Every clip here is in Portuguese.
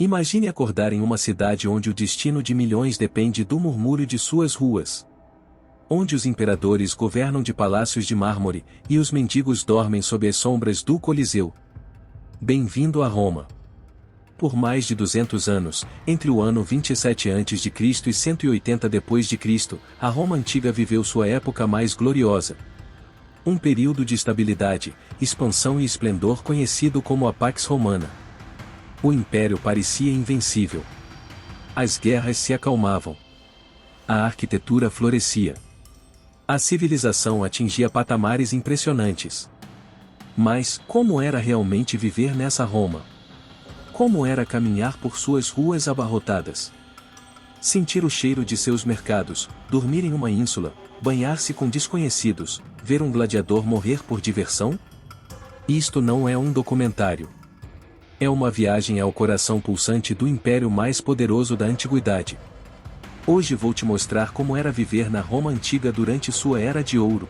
Imagine acordar em uma cidade onde o destino de milhões depende do murmúrio de suas ruas. Onde os imperadores governam de palácios de mármore, e os mendigos dormem sob as sombras do Coliseu. Bem-vindo a Roma. Por mais de 200 anos, entre o ano 27 a.C. e 180 d.C., a Roma antiga viveu sua época mais gloriosa. Um período de estabilidade, expansão e esplendor conhecido como a Pax Romana. O império parecia invencível. As guerras se acalmavam. A arquitetura florescia. A civilização atingia patamares impressionantes. Mas, como era realmente viver nessa Roma? Como era caminhar por suas ruas abarrotadas? Sentir o cheiro de seus mercados, dormir em uma ínsula, banhar-se com desconhecidos, ver um gladiador morrer por diversão? Isto não é um documentário. É uma viagem ao coração pulsante do império mais poderoso da antiguidade. Hoje vou te mostrar como era viver na Roma antiga durante sua era de ouro.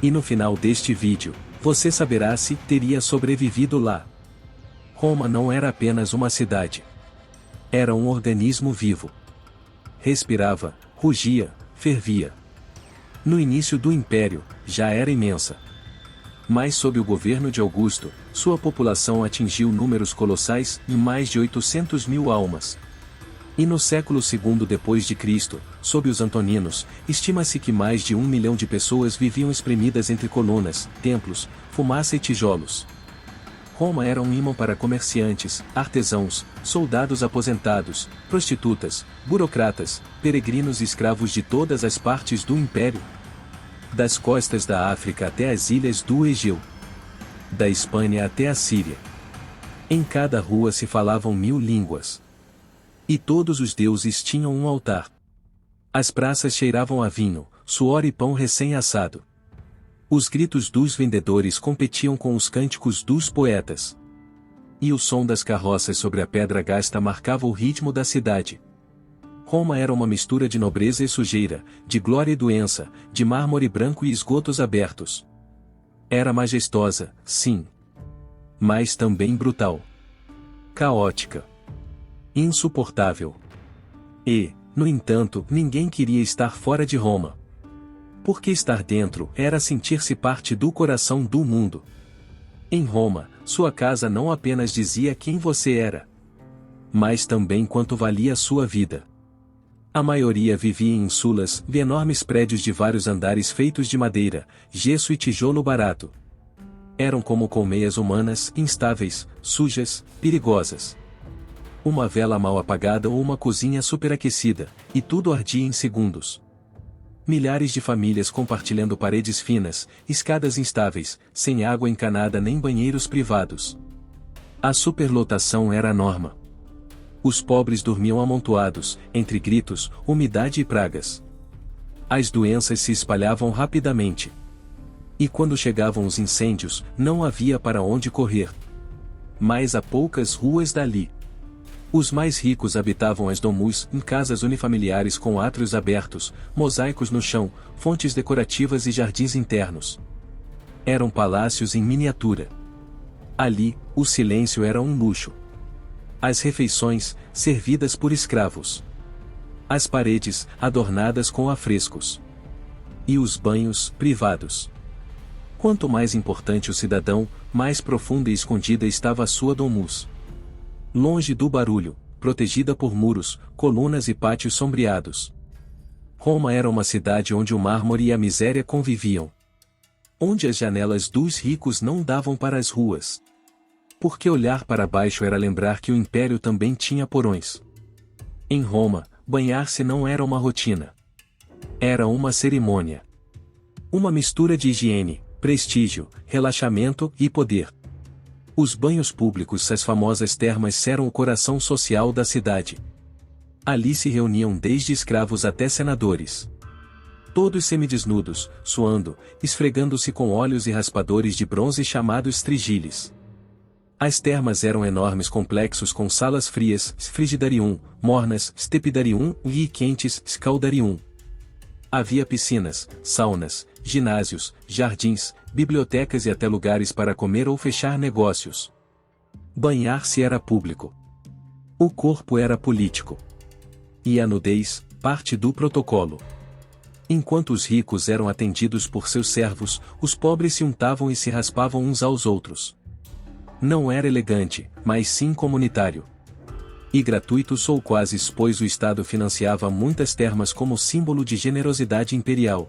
E no final deste vídeo, você saberá se teria sobrevivido lá. Roma não era apenas uma cidade. Era um organismo vivo. Respirava, rugia, fervia. No início do império, já era imensa. Mas sob o governo de Augusto, sua população atingiu números colossais e mais de 800 mil almas. E no século II d.C., sob os Antoninos, estima-se que mais de 1 milhão de pessoas viviam espremidas entre colunas, templos, fumaça e tijolos. Roma era um imã para comerciantes, artesãos, soldados aposentados, prostitutas, burocratas, peregrinos e escravos de todas as partes do império. Das costas da África até as ilhas do Egeu. Da Espanha até a Síria. Em cada rua se falavam 1000 línguas. E todos os deuses tinham um altar. As praças cheiravam a vinho, suor e pão recém-assado. Os gritos dos vendedores competiam com os cânticos dos poetas. E o som das carroças sobre a pedra gasta marcava o ritmo da cidade. Roma era uma mistura de nobreza e sujeira, de glória e doença, de mármore branco e esgotos abertos. Era majestosa, sim. Mas também brutal. Caótica. Insuportável. E, no entanto, ninguém queria estar fora de Roma. Porque estar dentro era sentir-se parte do coração do mundo. Em Roma, sua casa não apenas dizia quem você era, mas também quanto valia a sua vida. A maioria vivia em insulas, de enormes prédios de vários andares feitos de madeira, gesso e tijolo barato. Eram como colmeias humanas, instáveis, sujas, perigosas. Uma vela mal apagada ou uma cozinha superaquecida, e tudo ardia em segundos. Milhares de famílias compartilhando paredes finas, escadas instáveis, sem água encanada nem banheiros privados. A superlotação era a norma. Os pobres dormiam amontoados, entre gritos, umidade e pragas. As doenças se espalhavam rapidamente. E quando chegavam os incêndios, não havia para onde correr. Mas a poucas ruas dali. Os mais ricos habitavam as domus, em casas unifamiliares com átrios abertos, mosaicos no chão, fontes decorativas e jardins internos. Eram palácios em miniatura. Ali, o silêncio era um luxo. As refeições, servidas por escravos. As paredes, adornadas com afrescos. E os banhos, privados. Quanto mais importante o cidadão, mais profunda e escondida estava a sua domus. Longe do barulho, protegida por muros, colunas e pátios sombreados. Roma era uma cidade onde o mármore e a miséria conviviam. Onde as janelas dos ricos não davam para as ruas. Porque olhar para baixo era lembrar que o império também tinha porões. Em Roma, banhar-se não era uma rotina. Era uma cerimônia. Uma mistura de higiene, prestígio, relaxamento e poder. Os banhos públicos, as famosas termas, eram o coração social da cidade. Ali se reuniam desde escravos até senadores. Todos semidesnudos, suando, esfregando-se com óleos e raspadores de bronze chamados trigiles. As termas eram enormes complexos com salas frias, frigidarium, mornas, stepidarium e quentes, scaldarium. Havia piscinas, saunas, ginásios, jardins, bibliotecas e até lugares para comer ou fechar negócios. Banhar-se era público. O corpo era político. E a nudez, parte do protocolo. Enquanto os ricos eram atendidos por seus servos, os pobres se untavam e se raspavam uns aos outros. Não era elegante, mas sim comunitário. E gratuito ou quase, pois o Estado financiava muitas termas como símbolo de generosidade imperial.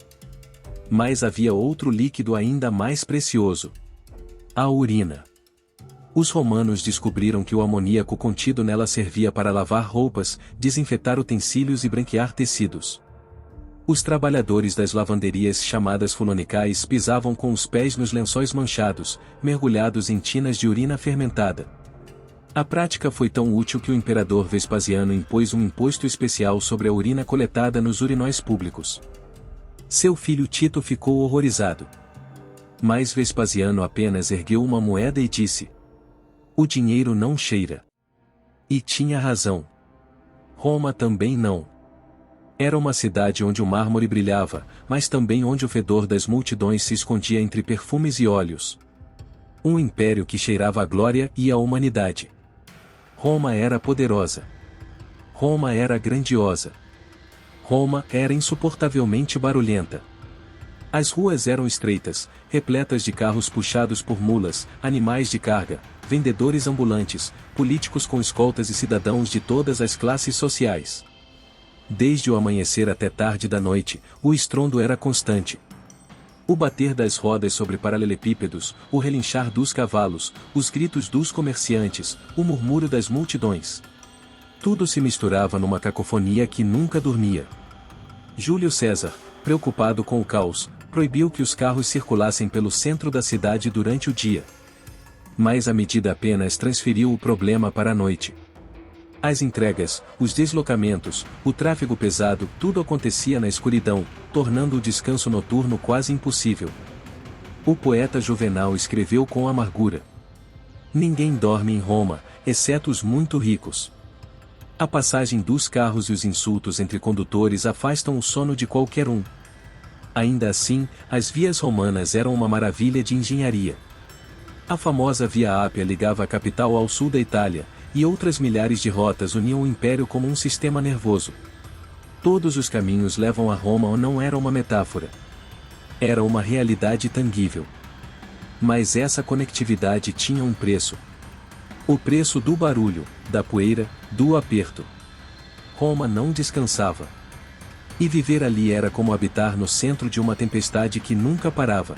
Mas havia outro líquido ainda mais precioso: a urina. Os romanos descobriram que o amoníaco contido nela servia para lavar roupas, desinfetar utensílios e branquear tecidos. Os trabalhadores das lavanderias chamadas fulonicais pisavam com os pés nos lençóis manchados, mergulhados em tinas de urina fermentada. A prática foi tão útil que o imperador Vespasiano impôs um imposto especial sobre a urina coletada nos urinóis públicos. Seu filho Tito ficou horrorizado. Mas Vespasiano apenas ergueu uma moeda e disse: "O dinheiro não cheira." E tinha razão. Roma também não. Era uma cidade onde o mármore brilhava, mas também onde o fedor das multidões se escondia entre perfumes e óleos. Um império que cheirava a glória e a humanidade. Roma era poderosa. Roma era grandiosa. Roma era insuportavelmente barulhenta. As ruas eram estreitas, repletas de carros puxados por mulas, animais de carga, vendedores ambulantes, políticos com escoltas e cidadãos de todas as classes sociais. Desde o amanhecer até tarde da noite, o estrondo era constante. O bater das rodas sobre paralelepípedos, o relinchar dos cavalos, os gritos dos comerciantes, o murmúrio das multidões. Tudo se misturava numa cacofonia que nunca dormia. Júlio César, preocupado com o caos, proibiu que os carros circulassem pelo centro da cidade durante o dia. Mas a medida apenas transferiu o problema para a noite. As entregas, os deslocamentos, o tráfego pesado, tudo acontecia na escuridão, tornando o descanso noturno quase impossível. O poeta Juvenal escreveu com amargura: "Ninguém dorme em Roma, exceto os muito ricos." A passagem dos carros e os insultos entre condutores afastam o sono de qualquer um. Ainda assim, as vias romanas eram uma maravilha de engenharia. A famosa Via Ápia ligava a capital ao sul da Itália, e outras milhares de rotas uniam o império como um sistema nervoso. Todos os caminhos levam a Roma não era uma metáfora. Era uma realidade tangível. Mas essa conectividade tinha um preço. O preço do barulho, da poeira, do aperto. Roma não descansava. E viver ali era como habitar no centro de uma tempestade que nunca parava.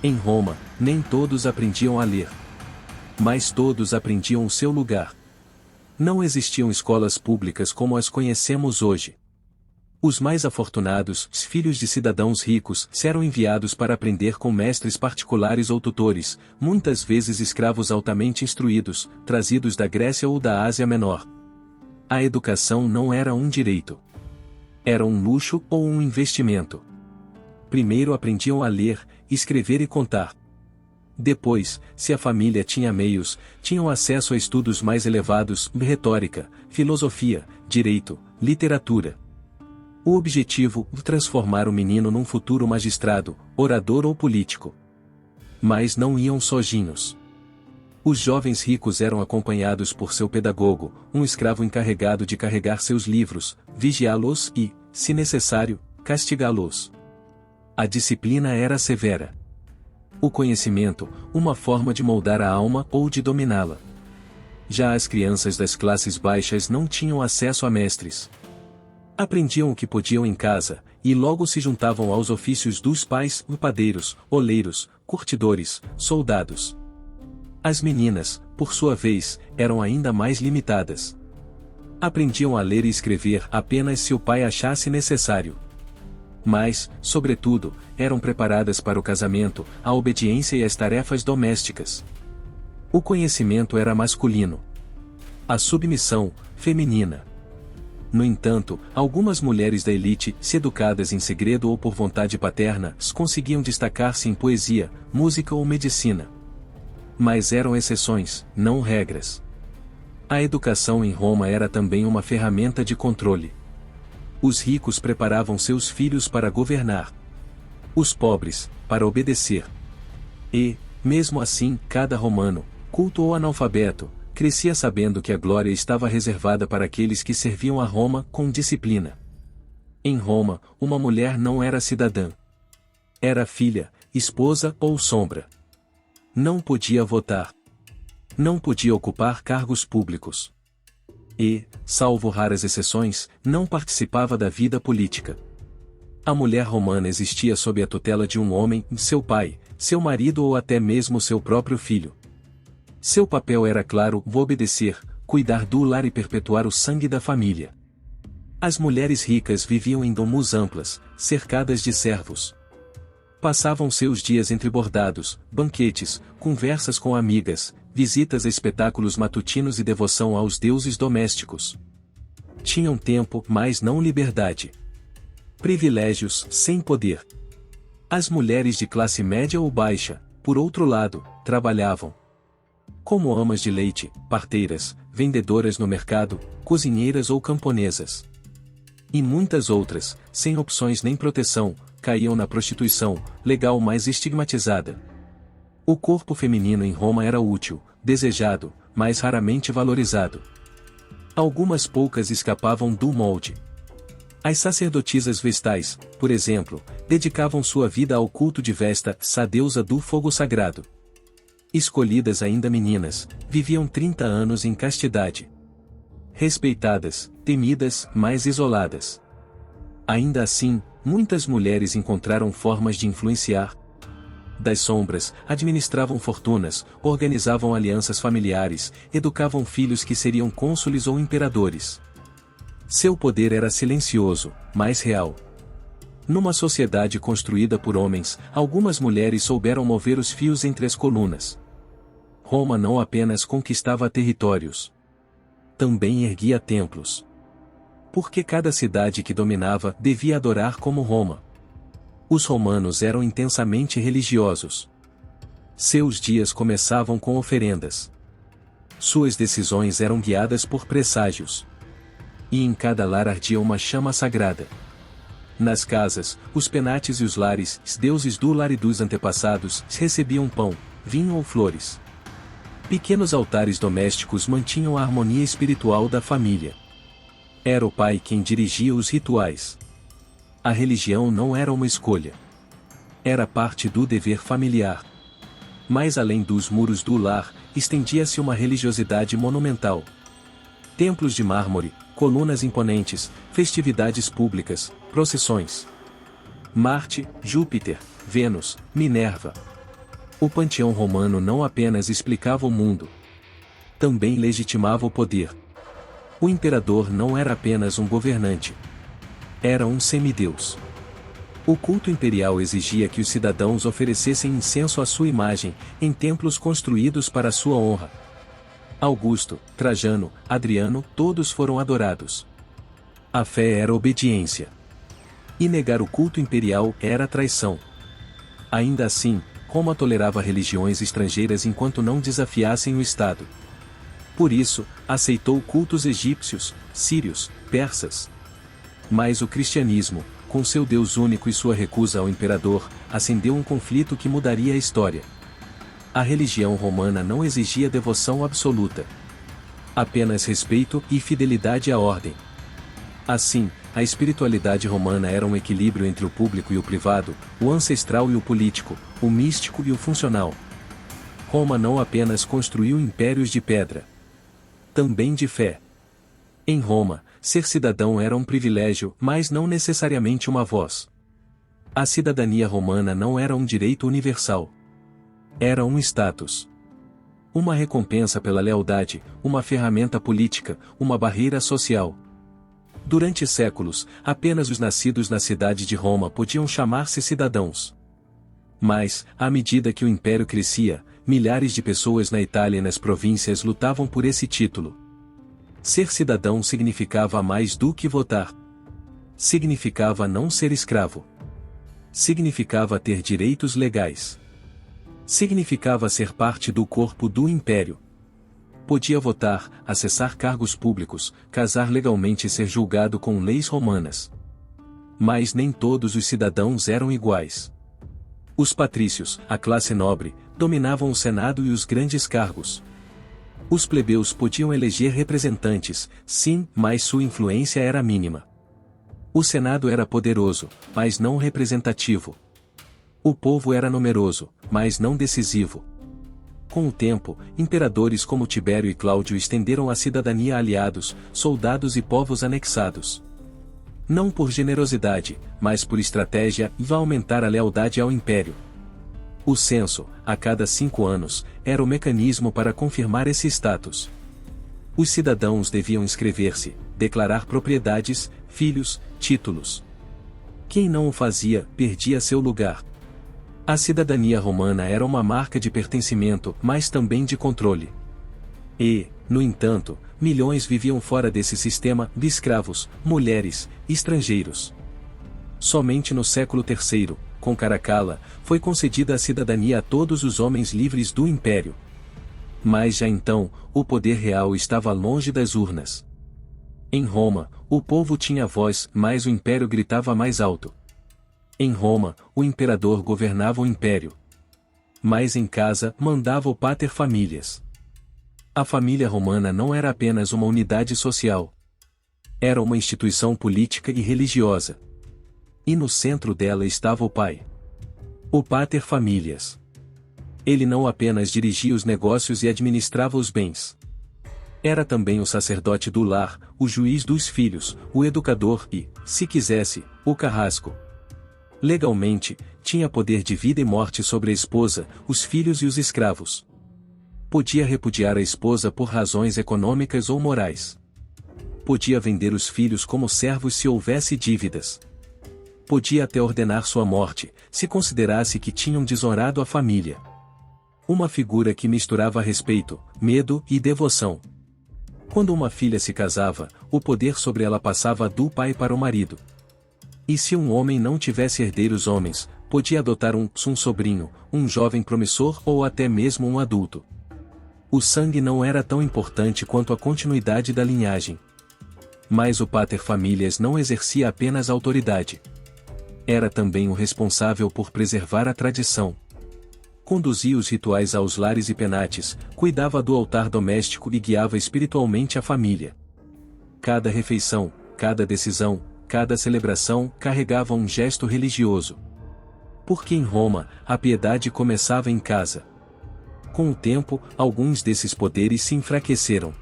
Em Roma, nem todos aprendiam a ler. Mas todos aprendiam o seu lugar. Não existiam escolas públicas como as conhecemos hoje. Os mais afortunados, os filhos de cidadãos ricos, eram enviados para aprender com mestres particulares ou tutores, muitas vezes escravos altamente instruídos, trazidos da Grécia ou da Ásia Menor. A educação não era um direito. Era um luxo ou um investimento. Primeiro aprendiam a ler, escrever e contar. Depois, se a família tinha meios, tinham acesso a estudos mais elevados, retórica, filosofia, direito, literatura. O objetivo, transformar o menino num futuro magistrado, orador ou político. Mas não iam sozinhos. Os jovens ricos eram acompanhados por seu pedagogo, um escravo encarregado de carregar seus livros, vigiá-los e, se necessário, castigá-los. A disciplina era severa. O conhecimento, uma forma de moldar a alma ou de dominá-la. Já as crianças das classes baixas não tinham acesso a mestres. Aprendiam o que podiam em casa, e logo se juntavam aos ofícios dos pais, padeiros, oleiros, curtidores, soldados. As meninas, por sua vez, eram ainda mais limitadas. Aprendiam a ler e escrever apenas se o pai achasse necessário. Mas, sobretudo, eram preparadas para o casamento, a obediência e as tarefas domésticas. O conhecimento era masculino. A submissão, feminina. No entanto, algumas mulheres da elite, se educadas em segredo ou por vontade paterna, conseguiam destacar-se em poesia, música ou medicina. Mas eram exceções, não regras. A educação em Roma era também uma ferramenta de controle. Os ricos preparavam seus filhos para governar. Os pobres, para obedecer. E, mesmo assim, cada romano, culto ou analfabeto, crescia sabendo que a glória estava reservada para aqueles que serviam a Roma com disciplina. Em Roma, uma mulher não era cidadã. Era filha, esposa ou sombra. Não podia votar. Não podia ocupar cargos públicos. E, salvo raras exceções, não participava da vida política. A mulher romana existia sob a tutela de um homem, seu pai, seu marido ou até mesmo seu próprio filho. Seu papel era claro: obedecer, cuidar do lar e perpetuar o sangue da família. As mulheres ricas viviam em domus amplas, cercadas de servos. Passavam seus dias entre bordados, banquetes, conversas com amigas, visitas a espetáculos matutinos e devoção aos deuses domésticos. Tinham tempo, mas não liberdade. Privilégios, sem poder. As mulheres de classe média ou baixa, por outro lado, trabalhavam como amas de leite, parteiras, vendedoras no mercado, cozinheiras ou camponesas. E muitas outras, sem opções nem proteção, caíam na prostituição, legal mais estigmatizada. O corpo feminino em Roma era útil, desejado, mas raramente valorizado. Algumas poucas escapavam do molde. As sacerdotisas vestais, por exemplo, dedicavam sua vida ao culto de Vesta, a deusa do fogo sagrado. Escolhidas ainda meninas, viviam 30 anos em castidade. Respeitadas, temidas, mas isoladas. Ainda assim, muitas mulheres encontraram formas de influenciar. Das sombras, administravam fortunas, organizavam alianças familiares, educavam filhos que seriam cônsules ou imperadores. Seu poder era silencioso, mas real. Numa sociedade construída por homens, algumas mulheres souberam mover os fios entre as colunas. Roma não apenas conquistava territórios. Também erguia templos. Porque cada cidade que dominava devia adorar como Roma. Os romanos eram intensamente religiosos. Seus dias começavam com oferendas. Suas decisões eram guiadas por presságios. E em cada lar ardia uma chama sagrada. Nas casas, os penates e os lares, os deuses do lar e dos antepassados, recebiam pão, vinho ou flores. Pequenos altares domésticos mantinham a harmonia espiritual da família. Era o pai quem dirigia os rituais. A religião não era uma escolha. Era parte do dever familiar. Mais além dos muros do lar, estendia-se uma religiosidade monumental. Templos de mármore, colunas imponentes, festividades públicas, procissões. Marte, Júpiter, Vênus, Minerva. O panteão romano não apenas explicava o mundo. Também legitimava o poder. O imperador não era apenas um governante. Era um semideus. O culto imperial exigia que os cidadãos oferecessem incenso à sua imagem, em templos construídos para sua honra. Augusto, Trajano, Adriano, todos foram adorados. A fé era obediência. E negar o culto imperial era traição. Ainda assim, Roma tolerava religiões estrangeiras enquanto não desafiassem o Estado. Por isso, aceitou cultos egípcios, sírios, persas. Mas o cristianismo, com seu Deus único e sua recusa ao imperador, acendeu um conflito que mudaria a história. A religião romana não exigia devoção absoluta. Apenas respeito e fidelidade à ordem. Assim, a espiritualidade romana era um equilíbrio entre o público e o privado, o ancestral e o político, o místico e o funcional. Roma não apenas construiu impérios de pedra. Também de fé. Em Roma, ser cidadão era um privilégio, mas não necessariamente uma voz. A cidadania romana não era um direito universal. Era um status. Uma recompensa pela lealdade, uma ferramenta política, uma barreira social. Durante séculos, apenas os nascidos na cidade de Roma podiam chamar-se cidadãos. Mas, à medida que o império crescia, milhares de pessoas na Itália e nas províncias lutavam por esse título. Ser cidadão significava mais do que votar. Significava não ser escravo. Significava ter direitos legais. Significava ser parte do corpo do império. Podia votar, acessar cargos públicos, casar legalmente e ser julgado com leis romanas. Mas nem todos os cidadãos eram iguais. Os patrícios, a classe nobre, dominavam o Senado e os grandes cargos. Os plebeus podiam eleger representantes, sim, mas sua influência era mínima. O Senado era poderoso, mas não representativo. O povo era numeroso, mas não decisivo. Com o tempo, imperadores como Tibério e Cláudio estenderam a cidadania a aliados, soldados e povos anexados. Não por generosidade, mas por estratégia, e a aumentar a lealdade ao império. O censo, a cada 5 anos, era o mecanismo para confirmar esse status. Os cidadãos deviam inscrever-se, declarar propriedades, filhos, títulos. Quem não o fazia, perdia seu lugar. A cidadania romana era uma marca de pertencimento, mas também de controle. E, no entanto, milhões viviam fora desse sistema, de escravos, mulheres, estrangeiros. Somente no século III, com Caracalla, foi concedida a cidadania a todos os homens livres do império. Mas já então, o poder real estava longe das urnas. Em Roma, o povo tinha voz, mas o império gritava mais alto. Em Roma, o imperador governava o império. Mas em casa, mandava o pater familias. A família romana não era apenas uma unidade social. Era uma instituição política e religiosa. E no centro dela estava o pai. O pater familias. Ele não apenas dirigia os negócios e administrava os bens. Era também o sacerdote do lar, o juiz dos filhos, o educador e, se quisesse, o carrasco. Legalmente, tinha poder de vida e morte sobre a esposa, os filhos e os escravos. Podia repudiar a esposa por razões econômicas ou morais. Podia vender os filhos como servos se houvesse dívidas. Podia até ordenar sua morte, se considerasse que tinham desonrado a família. Uma figura que misturava respeito, medo e devoção. Quando uma filha se casava, o poder sobre ela passava do pai para o marido. E se um homem não tivesse herdeiros homens, podia adotar um sobrinho, um jovem promissor ou até mesmo um adulto. O sangue não era tão importante quanto a continuidade da linhagem. Mas o pater familias não exercia apenas autoridade. Era também o responsável por preservar a tradição. Conduzia os rituais aos lares e penates, cuidava do altar doméstico e guiava espiritualmente a família. Cada refeição, cada decisão, cada celebração carregava um gesto religioso. Porque em Roma, a piedade começava em casa. Com o tempo, alguns desses poderes se enfraqueceram.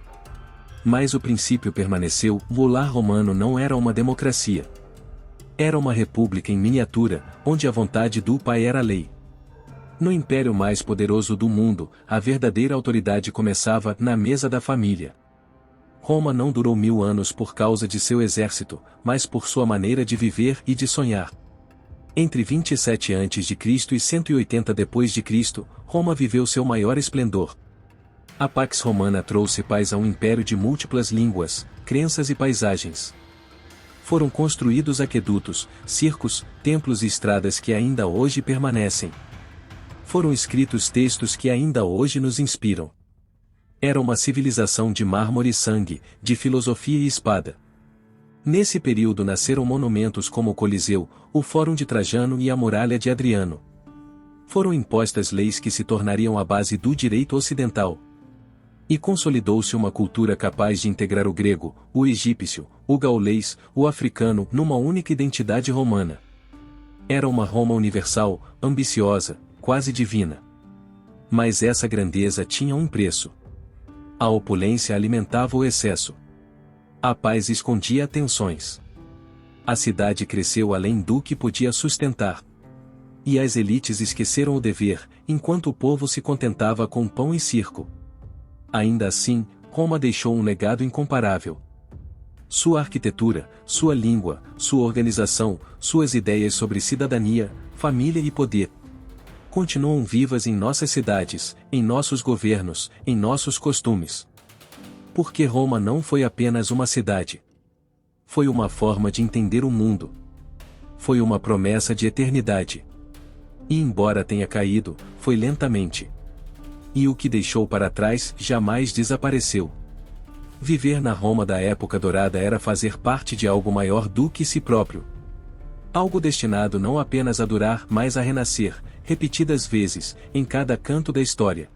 Mas o princípio permaneceu: o lar romano não era uma democracia. Era uma república em miniatura, onde a vontade do pai era lei. No império mais poderoso do mundo, a verdadeira autoridade começava na mesa da família. Roma não durou 1000 anos por causa de seu exército, mas por sua maneira de viver e de sonhar. Entre 27 a.C. e 180 d.C., Roma viveu seu maior esplendor. A Pax Romana trouxe paz a um império de múltiplas línguas, crenças e paisagens. Foram construídos aquedutos, circos, templos e estradas que ainda hoje permanecem. Foram escritos textos que ainda hoje nos inspiram. Era uma civilização de mármore e sangue, de filosofia e espada. Nesse período nasceram monumentos como o Coliseu, o Fórum de Trajano e a Muralha de Adriano. Foram impostas leis que se tornariam a base do direito ocidental. E consolidou-se uma cultura capaz de integrar o grego, o egípcio, o gaulês, o africano numa única identidade romana. Era uma Roma universal, ambiciosa, quase divina. Mas essa grandeza tinha um preço. A opulência alimentava o excesso. A paz escondia tensões. A cidade cresceu além do que podia sustentar. E as elites esqueceram o dever, enquanto o povo se contentava com pão e circo. Ainda assim, Roma deixou um legado incomparável. Sua arquitetura, sua língua, sua organização, suas ideias sobre cidadania, família e poder continuam vivas em nossas cidades, em nossos governos, em nossos costumes. Porque Roma não foi apenas uma cidade. Foi uma forma de entender o mundo. Foi uma promessa de eternidade. E embora tenha caído, foi lentamente. E o que deixou para trás jamais desapareceu. Viver na Roma da época dourada era fazer parte de algo maior do que si próprio. Algo destinado não apenas a durar, mas a renascer, repetidas vezes, em cada canto da história.